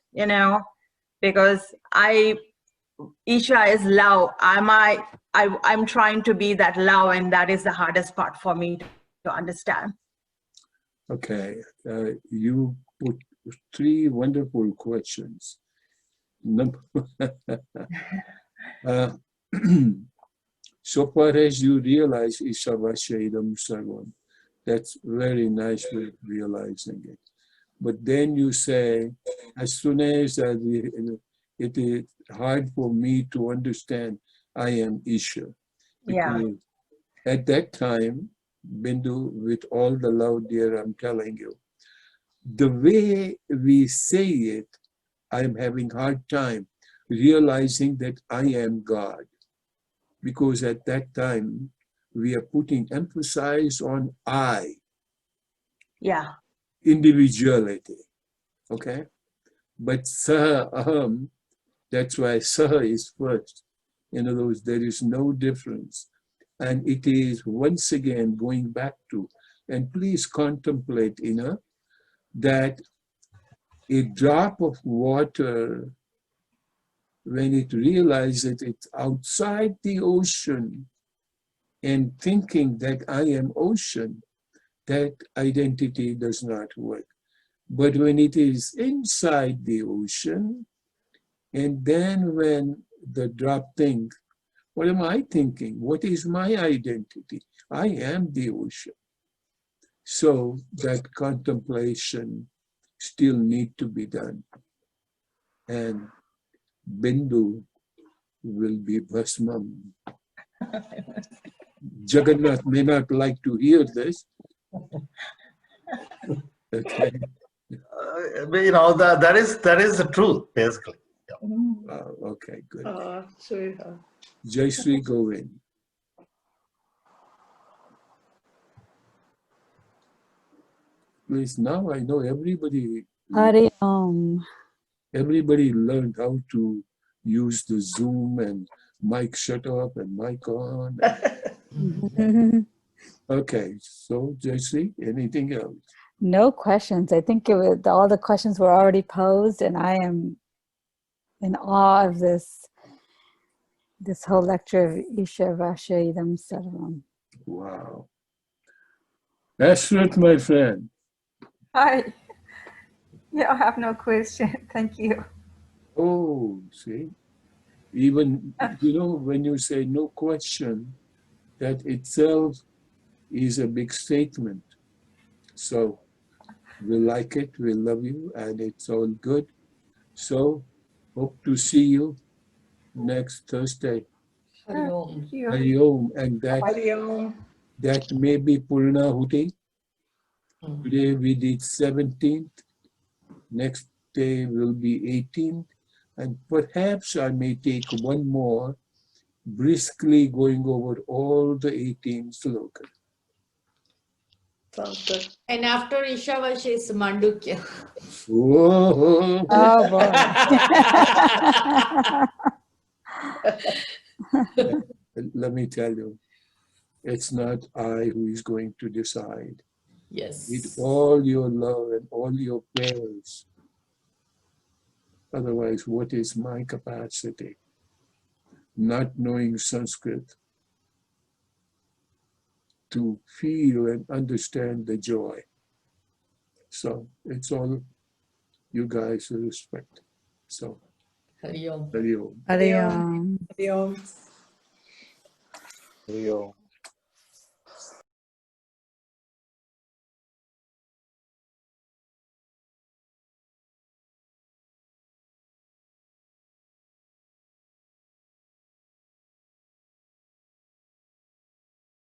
Speaker 12: because Isha is love. I'm trying to be that love, and that is the hardest part for me to understand.
Speaker 1: Okay, you put 3 wonderful questions. So far as you realize Ishavasya Idam Sarvam, that's very nice way of realizing it. But then you say, as soon as it is hard for me to understand I am Isha. Because at that time, Bindu, with all the love, dear, I'm telling you, the way we say it, I'm having hard time realizing that I am God. Because at that time, we are putting emphasis on I.
Speaker 12: Yeah.
Speaker 1: Individuality. Okay? But Saha Aham, that's why Saha is first. In other words, there is no difference. And it is once again going back to, and please contemplate, that a drop of water, when it realizes it's outside the ocean and thinking that I am ocean, that identity does not work. But when it is inside the ocean, and then when the drop thinks, what am I thinking? What is my identity? I am the ocean. So that contemplation still need to be done. And Bindu will be Bhasmam. Jagannath may not like to hear this. Okay.
Speaker 11: That is the truth, basically.
Speaker 1: Okay, good.
Speaker 4: Sweetheart.
Speaker 1: Jayshree, go in. Please, now I know everybody.
Speaker 13: Hari Om.
Speaker 1: Everybody learned how to use the Zoom and mic shut off and mic on. Okay, so Jayshree, anything else?
Speaker 13: No questions. I think all the questions were already posed, and I am in awe of this whole lecture of Ishavasya Idam Sarvam.
Speaker 1: Wow. Ashrat, my friend.
Speaker 14: Hi. Yeah, I have no question. Thank you.
Speaker 1: Oh, see, even, when you say no question, that itself is a big statement. So we like it, we love you, and it's all good. So hope to see you next Thursday.
Speaker 6: Hari Om.
Speaker 1: Hari Om. And that may be Purnahuti. Today we did 17th. Next day will be 18th. And perhaps I may take one more, briskly going over all the 18 slokas.
Speaker 4: Sounds good.
Speaker 6: And after Ishavasya is Mandukya.
Speaker 1: Whoa.
Speaker 13: Oh, boy.
Speaker 1: Let me tell you, it's not I who is going to decide.
Speaker 6: Yes.
Speaker 1: With all your love and all your prayers. Otherwise, what is my capacity? Not knowing Sanskrit to feel and understand the joy. So it's all you guys respect. So,
Speaker 6: Hari Om.
Speaker 1: Hari Om.
Speaker 13: Hari Om.
Speaker 4: Hari Om.
Speaker 9: Yo.